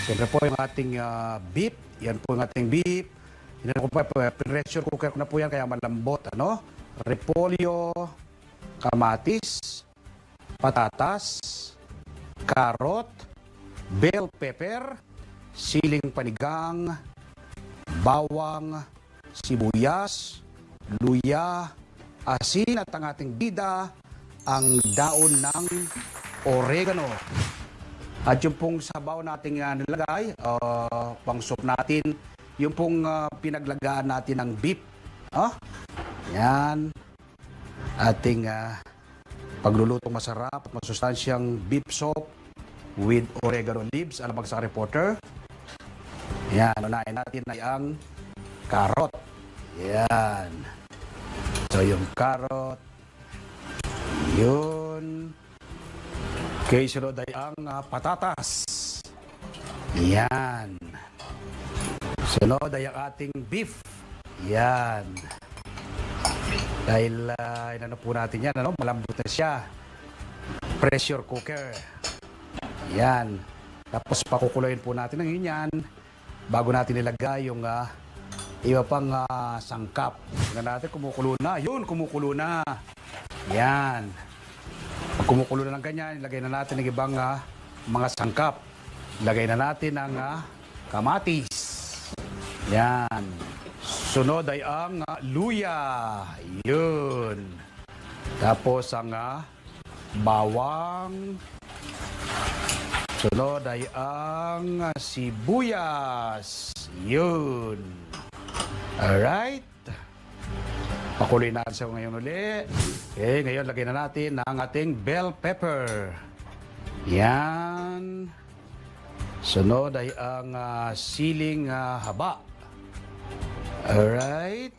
Siyempre po yung ating beef. Yan po yung ating beef. Yan po, pressure cooker ko na po yan kaya malambot. Ano? Repolyo, kamatis, patatas, carrot, bell pepper, siling panigang, bawang, sibuyas, luya, asin at ang ating bida, ang daon ng oregano. At yung pong sabaw nating nilagay, pang soup natin, yung pong pinaglagaan natin ng beef. Yan. Ating paglulutong masarap at masustansyang beef soup with oregano leaves. Alam sa reporter. Yan. Unahin natin ay ang carrot. Yan. So yung carrot. Yun. Okay, sunod ay ang patatas. Yan. Sunod ay ang ating beef. Yan. Dahil inano po natin yan, ano? Malambot na siya. Pressure cooker. Yan. Tapos pakukuloyin po natin ng yan bago natin ilagay yung iba pang sangkap. Tingnan natin, kumukulo na. Yun, kumukulo na. Yan. Pag kumukulo na ng ganyan, ilagay na natin ng ibang mga sangkap. Ilagay na natin ang kamatis. Yan. Sunod ay ang luya. Yun. Tapos ang bawang. Sunod ay ang sibuyas. Yun. Alright. Pakuloy natin siya ngayon ulit. Okay, ngayon lagay na natin ang ating bell pepper. Yan. Sunod ay ang siling haba. Alright.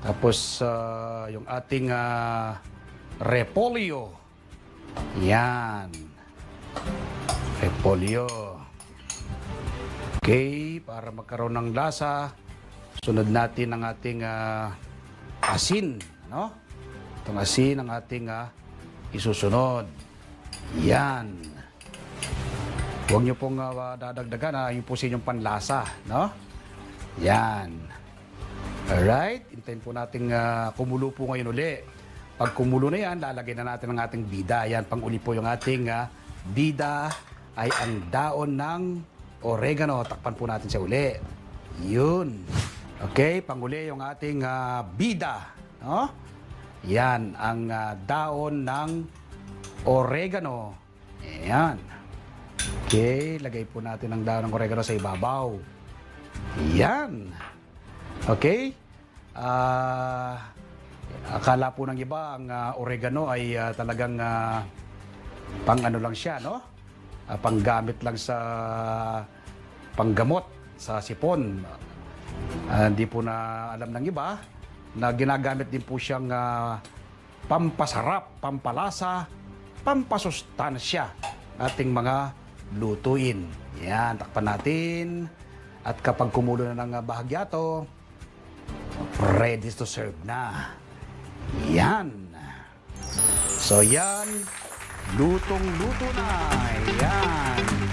Tapos yung ating repolyo. Yan. Repolyo. Okay, para magkaroon ng lasa, sunod natin ang ating asin, no? Itong asin ang ating isusunod. Yan. Huwag nyo pong dadagdagan, yun po sa inyong panlasa, no? Yan. Alright, hintayin po natin kumulo po ngayon uli. Pag kumulo na yan, lalagay na natin ang ating bida. Yan, pang-uli po yung ating bida ay ang daon ng oregano. Takpan po natin siya uli. Yun. Okay, pang-uli yung ating bida. No? Yan, ang daon ng oregano. Yan. Okay, lagay po natin ang daon ng oregano sa ibabaw. Yan. Okay. Akala po ng iba ang oregano ay talagang pang ano lang siya, no? Panggamit lang sa panggamot sa sipon. Hindi po na alam ng iba na ginagamit din po siyang pampasarap, pampalasa, pampasustansya ating mga lutuin. Yan, takpan natin. At kapag kumulo na ng bahagya to, ready to serve na. Yan. So yan, lutong-luto na. Yan.